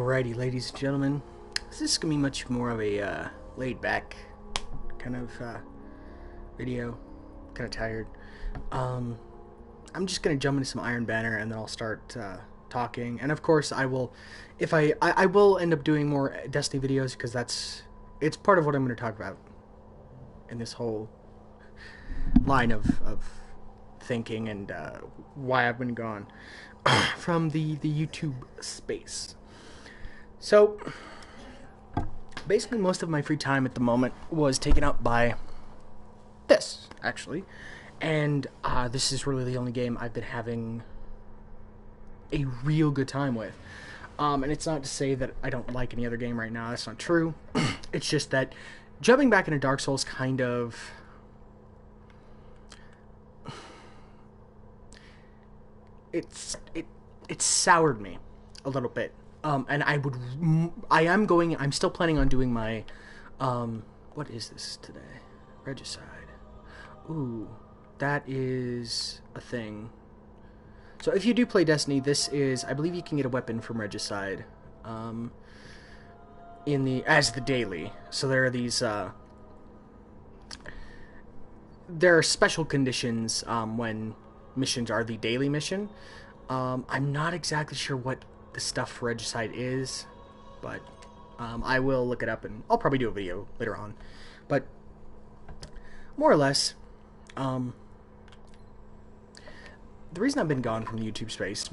Alrighty, ladies and gentlemen, this is going to be much more of a laid-back kind of video. Kind of tired. I'm just going to jump into some Iron Banner and then I'll start talking. And of course, I will, if I will end up doing more Destiny videos because it's part of what I'm going to talk about in this whole line of thinking and why I've been gone from the YouTube space. So, basically most of my free time at the moment was taken up by this, actually. And this is really the only game I've been having a real good time with. And it's not to say that I don't like any other game right now. That's not true. It's just that jumping back into Dark Souls kind of... It soured me a little bit. And I'm still planning on doing my, what is this today? Regicide. Ooh, that is a thing. So if you do play Destiny, this is, I believe you can get a weapon from Regicide, as the daily. So there are these, there are special conditions, when missions are the daily mission. I'm not exactly sure what the stuff for Regicide is, but I will look it up and I'll probably do a video later on. But more or less, the reason I've been gone from the YouTube space,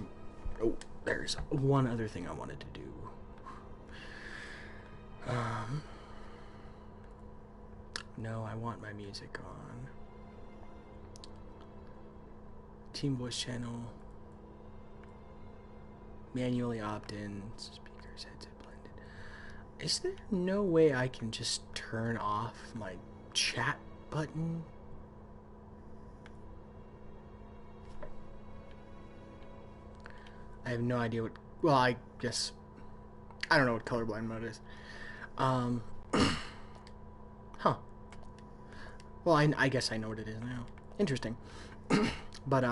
there's one other thing I wanted to do. No, I want my music on. Team voice channel. Manually opt-in, speakers, headset blended. Is there no way I can just turn off my chat button? I have no idea what, well, I guess, I don't know what colorblind mode is. Huh. Well, I guess I know what it is now. Interesting. But,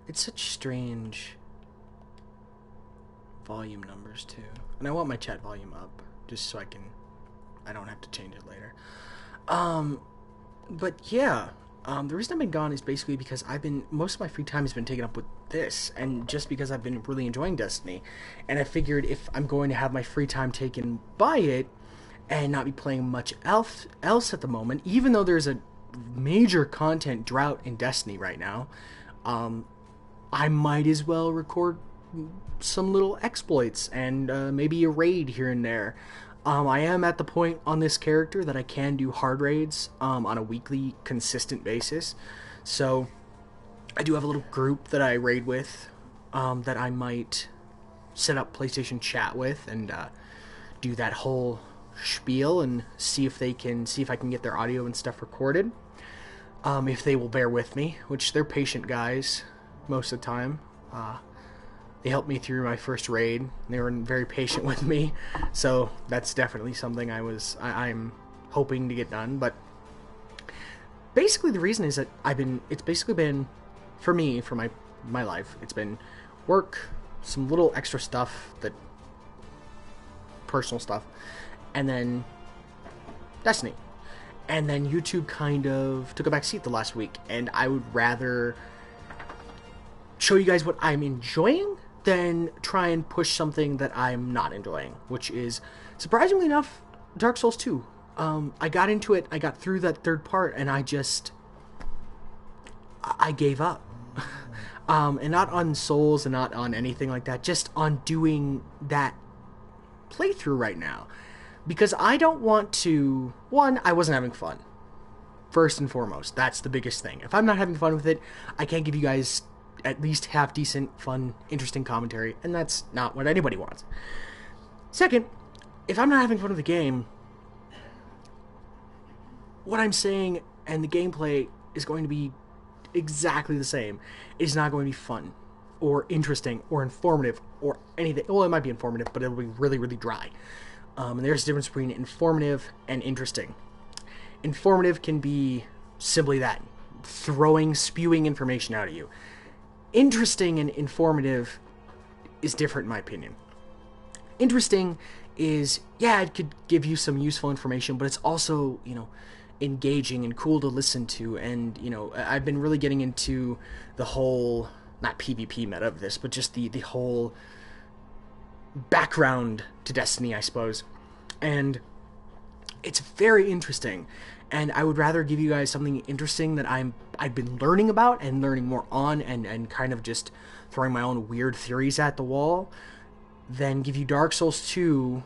it's such strange volume numbers too. And I want my chat volume up just so I don't have to change it later. But yeah, the reason I've been gone is basically because most of my free time has been taken up with this, and just because I've been really enjoying Destiny. And I figured if I'm going to have my free time taken by it and not be playing much else at the moment, even though there's a major content drought in Destiny right now, I might as well record some little exploits and maybe a raid here and there. I am at the point on this character that I can do hard raids on a weekly, consistent basis. So I do have a little group that I raid with that I might set up PlayStation chat with and do that whole spiel and see if I can get their audio and stuff recorded. If they will bear with me, which they're patient guys. Most of the time. They helped me through my first raid. They were very patient with me, so that's definitely something I'm hoping to get done. But basically the reason is that it's basically been, for me, for my life, it's been work, some little extra stuff, personal stuff, and then Destiny. And then YouTube kind of took a back seat the last week, and I would rather show you guys what I'm enjoying than try and push something that I'm not enjoying, which is, surprisingly enough, Dark Souls 2. I got into it, I got through that third part, and I gave up. And not on Souls and not on anything like that, just on doing that playthrough right now. Because I don't want to, I wasn't having fun. First and foremost, that's the biggest thing. If I'm not having fun with it, I can't give you guys at least half decent, fun, interesting commentary, and that's not what anybody wants. Second, if I'm not having fun with the game, what I'm saying and the gameplay is going to be exactly the same. It's not going to be fun, or interesting, or informative, or anything. Well, it might be informative, but it'll be really, really dry. And there's a difference between informative and interesting. Informative can be simply that. spewing information out at you. Interesting and informative is different in my opinion. Interesting is, yeah, it could give you some useful information, but it's also, engaging and cool to listen to. And, I've been really getting into the whole, not PvP meta of this, but just the whole background to Destiny, I suppose. And it's very interesting. And I would rather give you guys something interesting that I've been learning about and learning more on, and kind of just throwing my own weird theories at the wall, than give you Dark Souls 2,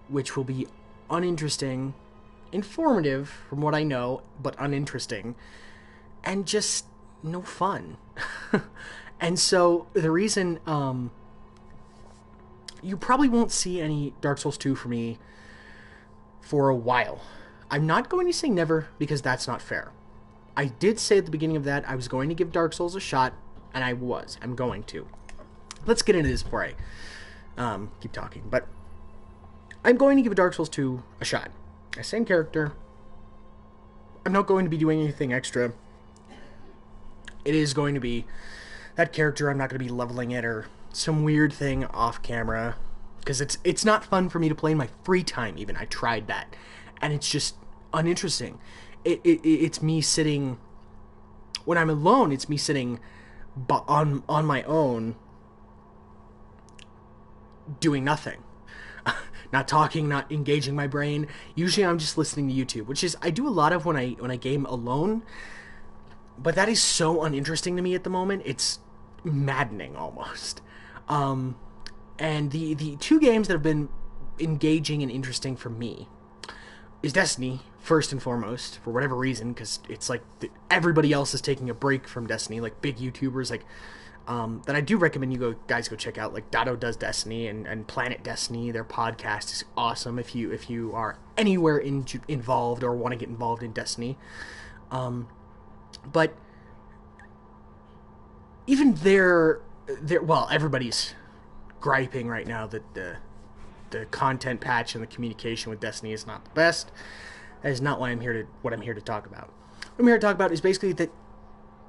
which will be uninteresting, informative from what I know, but uninteresting, and just no fun. And so the reason you probably won't see any Dark Souls 2 for me for a while. I'm not going to say never, because that's not fair. I did say at the beginning of that I was going to give Dark Souls a shot, and I'm going to. Let's get into this before I keep talking. But I'm going to give Dark Souls 2 a shot. Same character. I'm not going to be doing anything extra. It is going to be that character. I'm not going to be leveling it or some weird thing off camera, because it's not fun for me to play in my free time even. I tried that, and it's just uninteresting. It's me sitting, when I'm alone, it's me sitting on my own doing nothing. Not talking, not engaging my brain. Usually I'm just listening to YouTube, which is I do a lot of when I game alone, but that is so uninteresting to me at the moment. It's maddening almost. And the two games that have been engaging and interesting for me is Destiny, first and foremost, for whatever reason, because it's like everybody else is taking a break from Destiny, like big YouTubers, like that I do recommend you guys go check out, like Dotto Does Destiny and Planet Destiny. Their podcast is awesome if you are anywhere involved or want to get involved in Destiny. But even they're well, everybody's griping right now that the content patch and the communication with Destiny is not the best. That is not what I'm here to talk about. What I'm here to talk about is basically that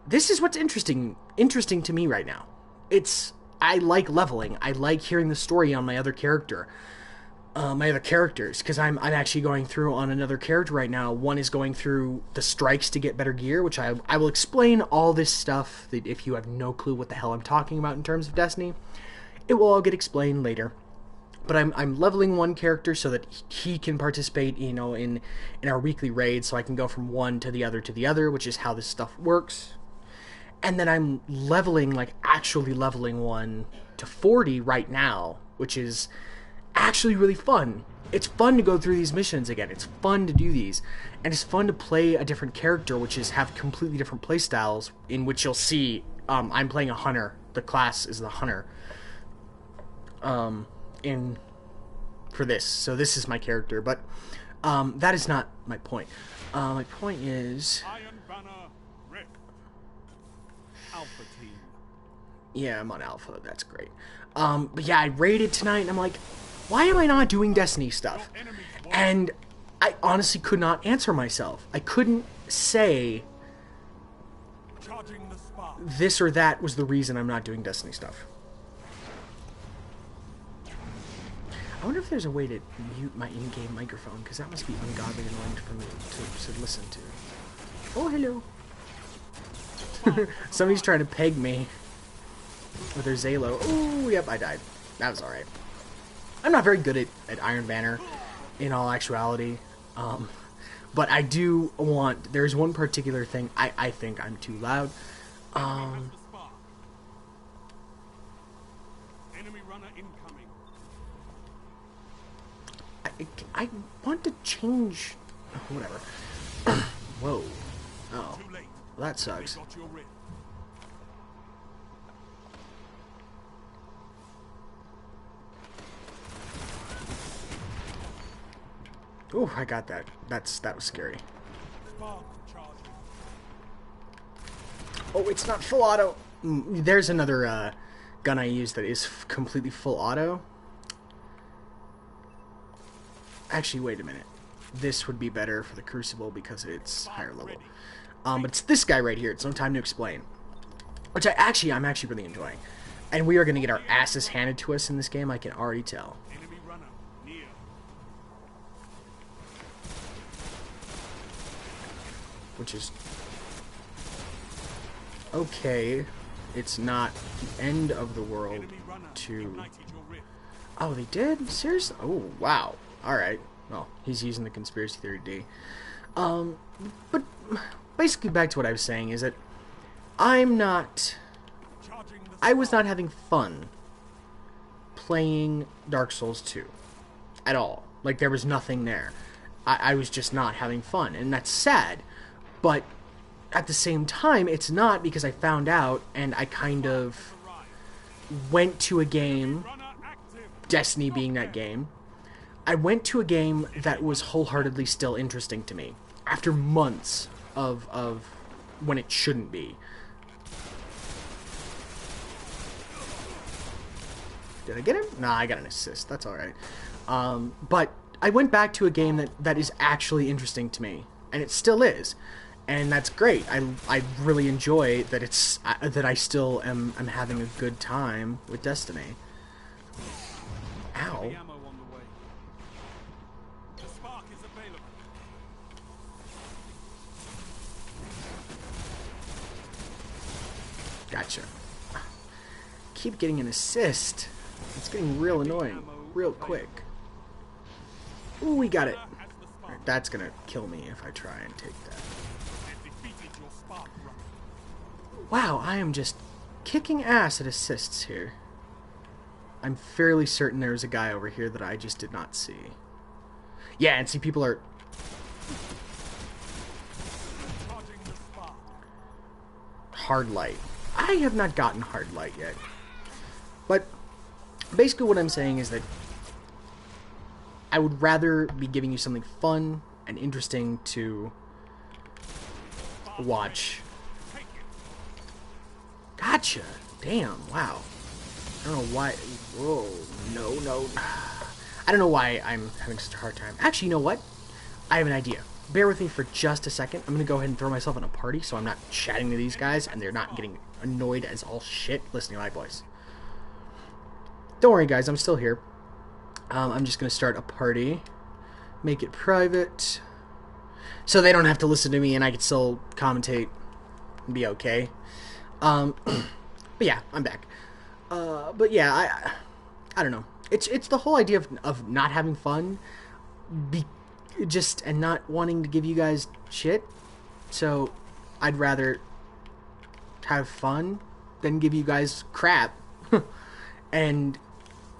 this is what's interesting to me right now. I like leveling. I like hearing the story on my other characters, because I'm actually going through on another character right now. One is going through the strikes to get better gear, which I will explain all this stuff, that if you have no clue what the hell I'm talking about in terms of Destiny, it will all get explained later. But I'm leveling one character so that he can participate, in our weekly raids, so I can go from one to the other, which is how this stuff works. And then I'm leveling, like actually leveling one to 40 right now, which is actually really fun. It's fun to go through these missions again. It's fun to do these. And it's fun to play a different character, which is have completely different playstyles, in which you'll see I'm playing a hunter. The class is the hunter. For this. So this is my character, but that is not my point. My point is Alpha team. Yeah, I'm on Alpha. That's great. But yeah, I raided tonight, and I'm like, why am I not doing Destiny stuff? And I honestly could not answer myself. I couldn't say this or that was the reason I'm not doing Destiny stuff. I wonder if there's a way to mute my in-game microphone, because that must be ungodly annoying for me to listen to. Oh, hello. Somebody's trying to peg me with their Zalo. Oh, yep, I died. That was alright. I'm not very good at Iron Banner, in all actuality. But I do want... There's one particular thing. I think I'm too loud. Enemy runner incoming. I want to change... Whatever. Whoa. Oh. Well, that sucks. Oh, I got that. That was scary. Oh, it's not full auto. There's another gun I use that is completely full auto. Actually, wait a minute. This would be better for the Crucible because it's higher level. But it's this guy right here. It's No Time to Explain, which I'm actually really enjoying. And we are going to get our asses handed to us in this game, I can already tell. Enemy runner near. Which is... okay. It's not the end of the world Enemy runner to... ignited your rift. Oh, they did? Seriously? Oh, wow. Alright. Well, he's using the conspiracy theory D. But basically back to what I was saying is that I was not having fun playing Dark Souls 2 at all. Like, there was nothing there. I was just not having fun, and that's sad. But at the same time, it's not, because I found out and I kind of went to a game, Destiny being that game. I went to a game that was wholeheartedly still interesting to me after months of when it shouldn't be. Did I get him? Nah, I got an assist. That's alright. But I went back to a game that is actually interesting to me. And it still is. And that's great. I really enjoy that that I still am having a good time with Destiny. Ow. Heavy ammo on the way. The spark is available. Gotcha. Keep getting an assist. It's getting real annoying. Real quick. Ooh, we got it. Alright, that's gonna kill me if I try and take that. Defeated your spark runner. Wow, I am just kicking ass at assists here. I'm fairly certain there was a guy over here that I just did not see. Yeah, and see, people are... Charging the spark. hard light. I have not gotten hard light yet. But basically what I'm saying is that I would rather be giving you something fun and interesting to watch. Gotcha. Damn, wow. I don't know why... whoa, no. I don't know why I'm having such a hard time. Actually, you know what? I have an idea. Bear with me for just a second. I'm going to go ahead and throw myself in a party so I'm not chatting to these guys and they're not getting annoyed as all shit listening to my voice. Don't worry, guys. I'm still here. I'm just going to start a party. Make it private. So they don't have to listen to me and I can still commentate and be okay. But yeah, I'm back. But yeah, I don't know. It's the whole idea of not having fun, and not wanting to give you guys shit. So I'd rather have fun than give you guys crap. And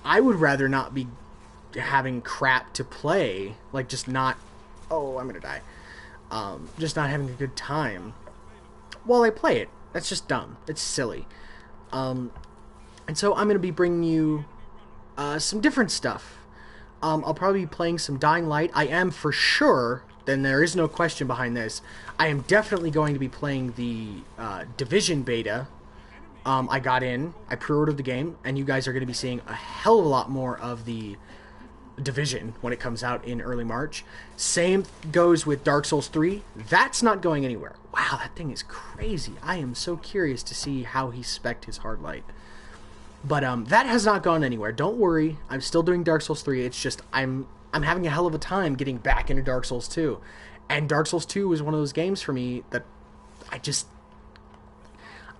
I would rather not be having crap to play, like just not... oh, I'm gonna die. Just not having a good time while I play it. That's just dumb. It's silly. And so I'm going to be bringing you some different stuff. I'll probably be playing some Dying Light. I am for sure, then there is no question behind this, I am definitely going to be playing the Division beta. I got in, I pre-ordered the game, and you guys are going to be seeing a hell of a lot more of the Division when it comes out in early March. Same goes with Dark Souls 3. That's not going anywhere. Wow, that thing is crazy. I am so curious to see how he spec'd his hard light. But that has not gone anywhere. Don't worry. I'm still doing Dark Souls 3. It's just I'm having a hell of a time getting back into Dark Souls 2. And Dark Souls 2 was one of those games for me that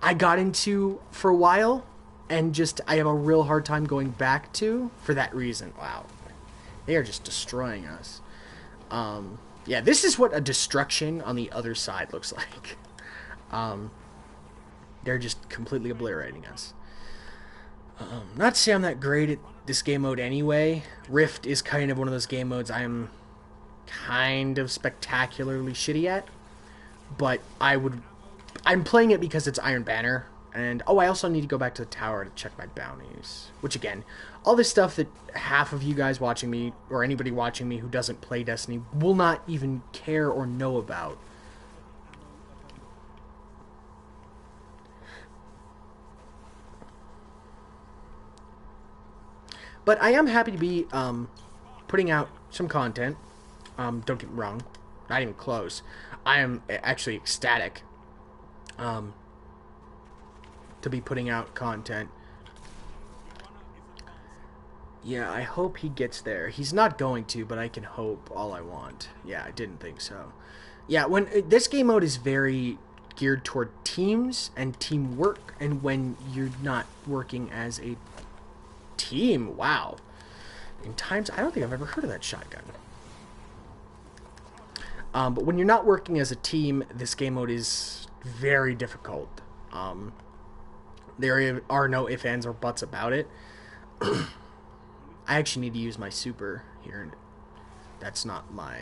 I got into for a while and just I have a real hard time going back to for that reason. Wow. They are just destroying us. Yeah, this is what a destruction on the other side looks like. They're just completely obliterating us. Not to say I'm that great at this game mode anyway. Rift is kind of one of those game modes I'm kind of spectacularly shitty at. But I'm playing it because it's Iron Banner. And, oh, I also need to go back to the tower to check my bounties. Which, again, all this stuff that half of you guys watching me, or anybody watching me who doesn't play Destiny, will not even care or know about. But I am happy to be putting out some content. Don't get me wrong. Not even close. I am actually ecstatic to be putting out content. Yeah, I hope he gets there. He's not going to, but I can hope all I want. Yeah, I didn't think so. Yeah, when this game mode is very geared toward teams and teamwork, and when you're not working as a team, wow. In times, I don't think I've ever heard of that shotgun. But when you're not working as a team, this game mode is very difficult. There are no ifs, ands, or buts about it. I actually need to use my super here. That's not my...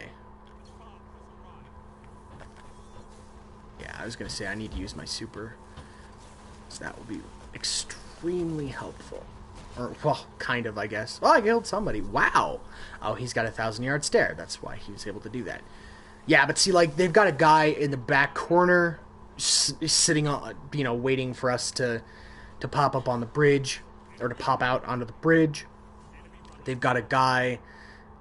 Yeah, I was going to say I need to use my super. So that will be extremely helpful. Or, well, kind of, I guess. Oh, I killed somebody. Wow. Oh, he's got a 1,000-yard stare. That's why he was able to do that. Yeah, but see, like, they've got a guy in the back corner sitting on, you know, waiting for us to pop up on the bridge, or to pop out onto the bridge. They've got a guy,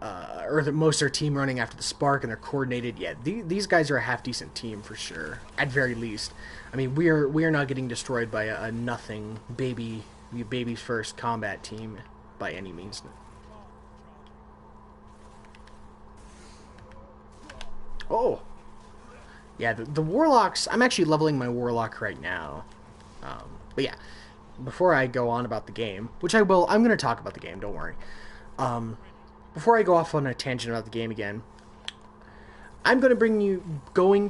or most of their team running after the spark, and they're coordinated. Yeah, these guys are a half-decent team for sure, at very least. I mean, we are not getting destroyed by a nothing baby's first combat team by any means. Oh, yeah, the warlocks. I'm actually leveling my warlock right now, but yeah. Before I go on about the game, which I will, I'm going to talk about the game. Don't worry. Before I go off on a tangent about the game again, I'm going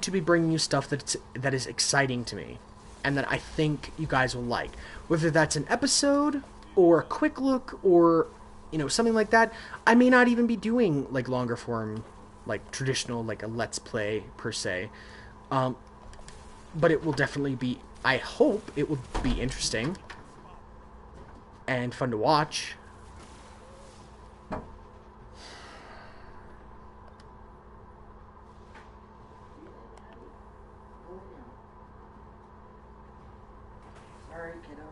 to be bringing you stuff that is exciting to me, and that I think you guys will like. Whether that's an episode or a quick look or, you know, something like that. I may not even be doing like longer form, like traditional, like a let's play per se, but it will definitely be. I hope it will be interesting and fun to watch. Sorry, kiddo.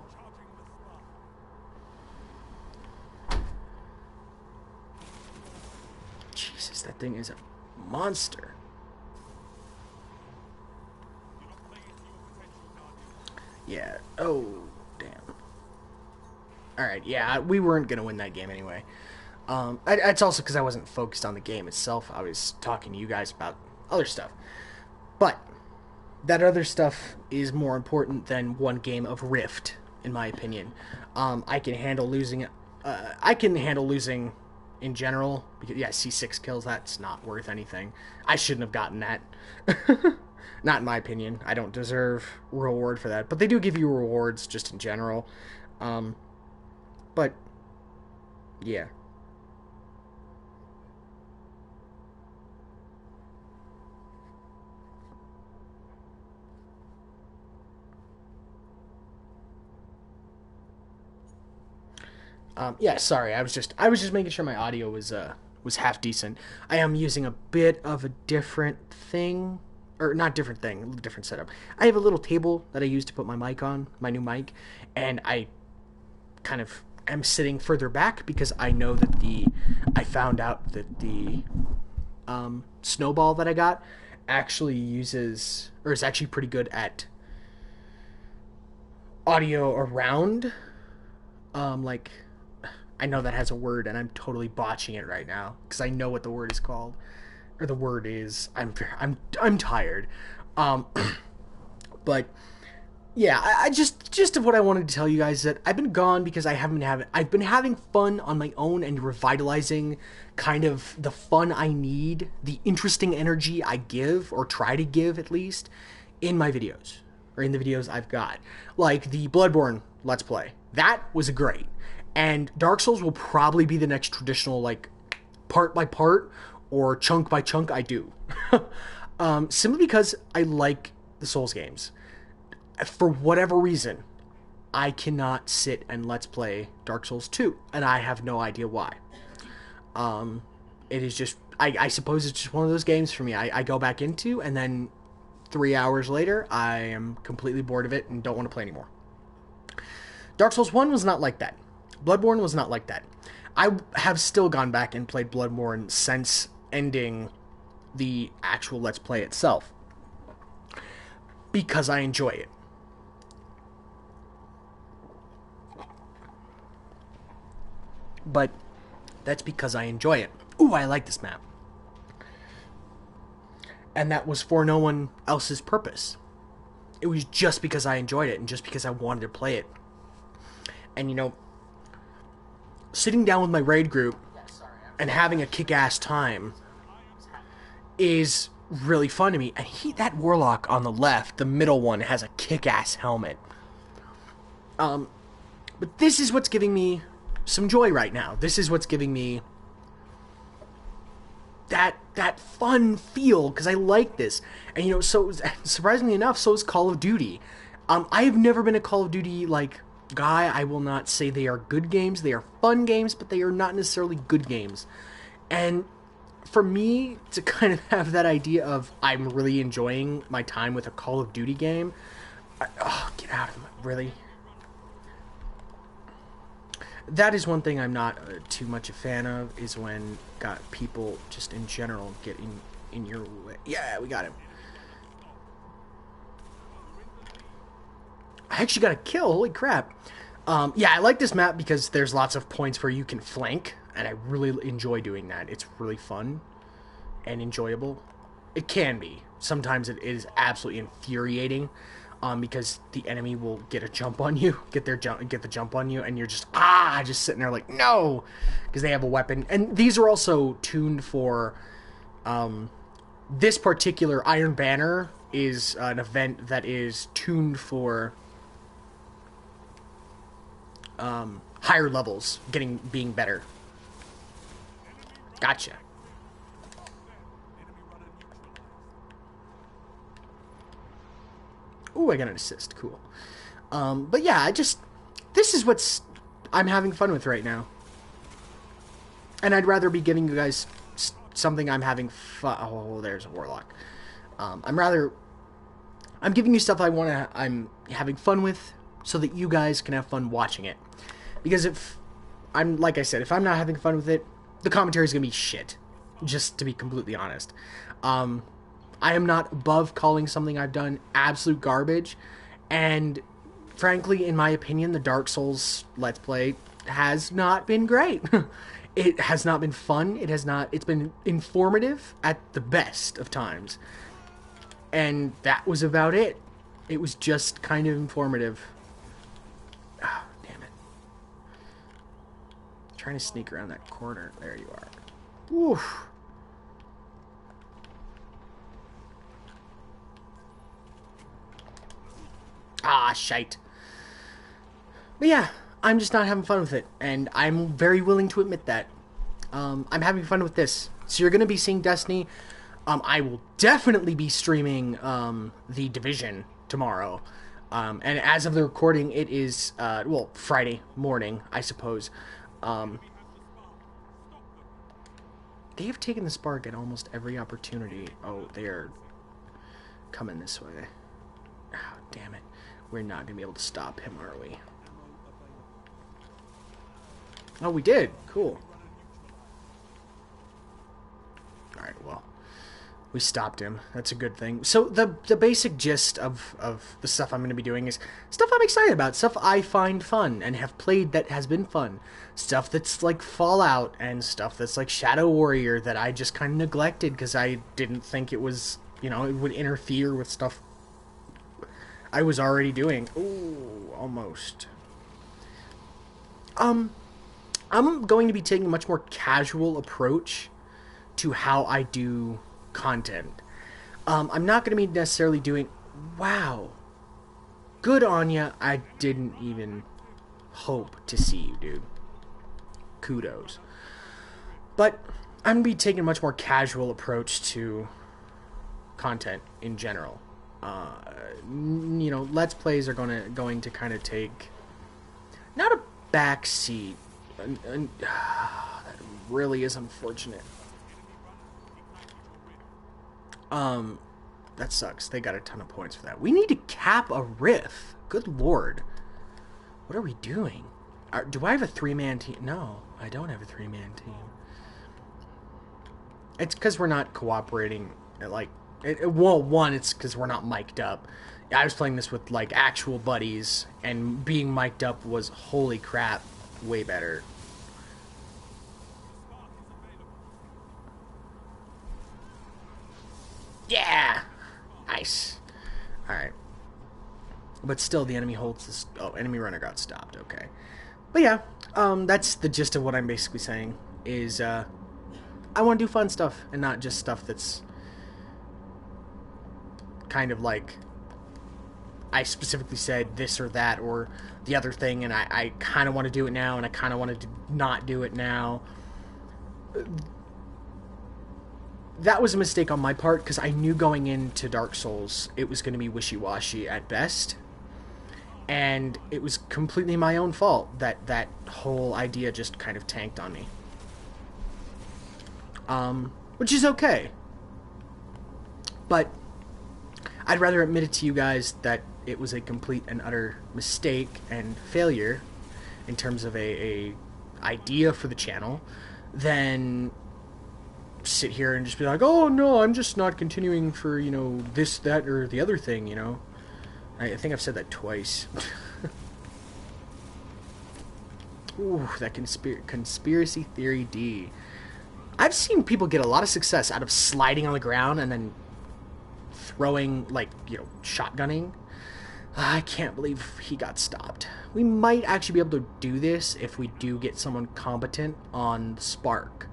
Jesus, that thing is a monster. Yeah. Oh, damn. Alright, yeah, we weren't going to win that game anyway. It's also because I wasn't focused on the game itself. I was talking to you guys about other stuff. But that other stuff is more important than one game of Rift, in my opinion. I can handle losing. I can handle losing in general. Because, yeah, C6 kills, that's not worth anything. I shouldn't have gotten that. Not in my opinion. I don't deserve reward for that. But they do give you rewards just in general. But, yeah. Yeah, sorry. I was just making sure my audio was half decent. I am using a bit of a different thing, or not different thing, a different setup. I have a little table that I use to put my mic on, my new mic, and I kind of am sitting further back because I know that I found out that the snowball that I got actually uses, or is actually pretty good at audio around, like, I know that has a word, and I'm totally botching it right now because I know what the word is called, or the word is. I'm tired, but yeah, I just of what I wanted to tell you guys, that I've been gone because I've been having fun on my own and revitalizing kind of the fun I need, the interesting energy I give, or try to give at least, in my videos, or in the videos I've got, like the Bloodborne Let's Play. That was great. And Dark Souls will probably be the next traditional, like, part by part or chunk by chunk I do. Simply because I like the Souls games. For whatever reason, I cannot sit and Let's Play Dark Souls 2, and I have no idea why. It is just, I suppose it's just one of those games for me I go back into, and then 3 hours later, I am completely bored of it and don't want to play anymore. Dark Souls 1 was not like that. Bloodborne was not like that. I have still gone back and played Bloodborne since ending the actual Let's Play itself. because I enjoy it. But that's because I enjoy it. Ooh, I like this map. And that was for no one else's purpose. It was just because I enjoyed it and just because I wanted to play it. And, you know, sitting down with my raid group and having a kick-ass time is really fun to me. And that warlock on the left, the middle one, has a kick-ass helmet. But this is what's giving me some joy right now. This is what's giving me that fun feel, because I like this. And, you know, so surprisingly enough, so is Call of Duty. I have never been a Call of Duty, like, guy. I will not say they are good games. They are fun games, but they are not necessarily good games. And for me to kind of have that idea of I'm really enjoying my time with a Call of Duty game, get out of it, really? That is one thing I'm not too much a fan of, is when got people just in general get in your way. Yeah, we got him. I actually got a kill, holy crap. Yeah, I like this map because there's lots of points where you can flank, and I really enjoy doing that. It's really fun and enjoyable. It can be. Sometimes it is absolutely infuriating, because the enemy will get a jump on you, get the jump on you, and you're just sitting there like, no, because they have a weapon. And these are also tuned for, this particular Iron Banner is an event that is tuned for higher levels being better. Gotcha. Ooh, I got an assist. Cool. But yeah, this is what's I'm having fun with right now. And I'd rather be giving you guys something I'm having fun. Oh, there's a warlock. I'm giving you stuff I'm having fun with, so that you guys can have fun watching it. Because like I said, if I'm not having fun with it, the commentary is gonna be shit. Just to be completely honest. I am not above calling something I've done absolute garbage, and frankly, in my opinion, the Dark Souls Let's Play has not been great. It has not been fun. It's been informative at the best of times. And that was about it. It was just kind of informative. Ah, damn it. Trying to sneak around that corner. There you are. Oof. Ah, shite. But yeah, I'm just not having fun with it, and I'm very willing to admit that. I'm having fun with this. So you're going to be seeing Destiny. I will definitely be streaming The Division tomorrow. And as of the recording, it is, Friday morning, I suppose. They have taken the spark at almost every opportunity. Oh, they are coming this way. Oh, damn it. We're not going to be able to stop him, are we? Oh, we did. Cool. Alright, well. We stopped him. That's a good thing. So, the basic gist of the stuff I'm going to be doing is stuff I'm excited about. Stuff I find fun and have played that has been fun. Stuff that's like Fallout and stuff that's like Shadow Warrior that I just kind of neglected because I didn't think it was, it would interfere with stuff I was already doing. Ooh, almost. I'm going to be taking a much more casual approach to how I do content. I'm not going to be necessarily doing... Wow. Good on ya. I didn't even hope to see you, dude. Kudos. But I'm going to be taking a much more casual approach to content in general. Let's Plays are going to kind of take... Not a back seat. That really is unfortunate. That sucks. They got a ton of points for that. We need to cap a riff. Good lord. What are we doing? Do I have a 3-man team? No, I don't have a 3-man team. It's because we're not cooperating. One, it's because we're not mic'd up. I was playing this with like actual buddies, and being mic'd up was, holy crap, way better. Yeah, nice. All right, but still, the enemy holds this. Oh, enemy runner got stopped. Okay, but yeah, that's the gist of what I'm basically saying. Is I want to do fun stuff and not just stuff that's kind of like I specifically said this or that or the other thing, and I kind of want to do it now, and I kind of wanted to not do it now. That was a mistake on my part, because I knew going into Dark Souls it was going to be wishy-washy at best, and it was completely my own fault that that whole idea just kind of tanked on me. Which is okay. But I'd rather admit it to you guys that it was a complete and utter mistake and failure in terms of a idea for the channel than sit here and just be like, oh no, I'm just not continuing for, you know, this, that, or the other thing, you know. I think I've said that twice. Ooh, that conspiracy theory D. I've seen people get a lot of success out of sliding on the ground and then throwing, like, you know, shotgunning. I can't believe he got stopped. We might actually be able to do this if we do get someone competent on the Spark.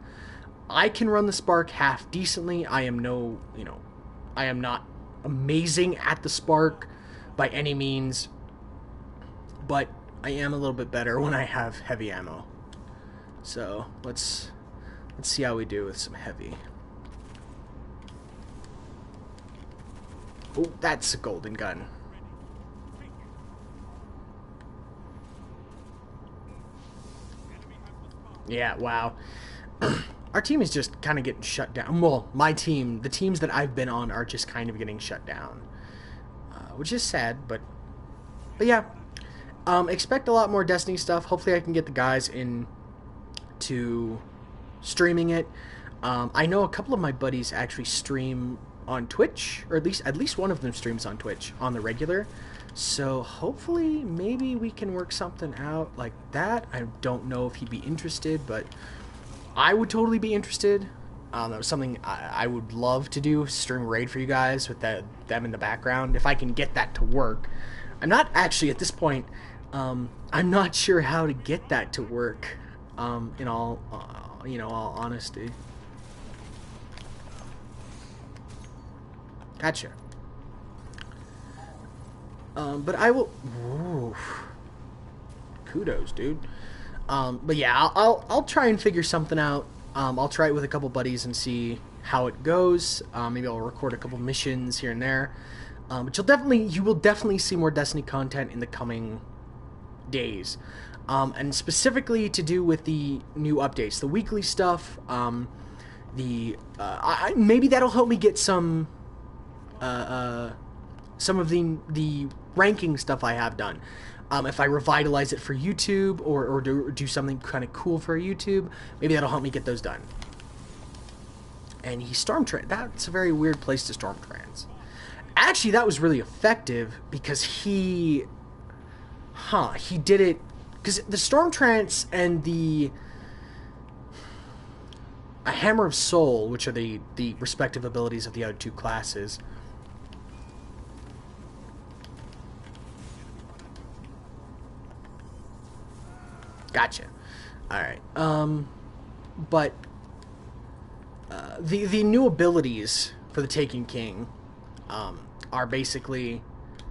I can run the Spark half decently. I am no, you know, I am not amazing at the Spark by any means, but I am a little bit better when I have heavy ammo. So let's see how we do with some heavy. Oh, that's a golden gun. Yeah, wow. Our team is just kind of getting shut down. Well, my team, the teams that I've been on are just kind of getting shut down. Which is sad, but yeah. Expect a lot more Destiny stuff. Hopefully I can get the guys in to streaming it. I know a couple of my buddies actually stream on Twitch, or at least one of them streams on Twitch on the regular. So hopefully maybe we can work something out like that. I don't know if he'd be interested, but I would totally be interested. That was something I would love to do, stream raid for you guys with them in the background, if I can get that to work. I'm not actually, at this point, I'm not sure how to get that to work, in all, you know, all honesty. Gotcha. But I will... Ooh. Kudos, dude. But yeah, I'll try and figure something out. I'll try it with a couple buddies and see how it goes. Maybe I'll record a couple missions here and there. But you will definitely see more Destiny content in the coming days. And specifically to do with the new updates, the weekly stuff. Maybe that'll help me get some of the ranking stuff I have done. If I revitalize it for YouTube or do something kind of cool for YouTube, maybe that'll help me get those done. And he that's a very weird place to storm trans. Actually, that was really effective because he did it, because the storm trance and a hammer of soul, which are the respective abilities of the other two classes. Gotcha. Alright. But the new abilities for the Taken King are basically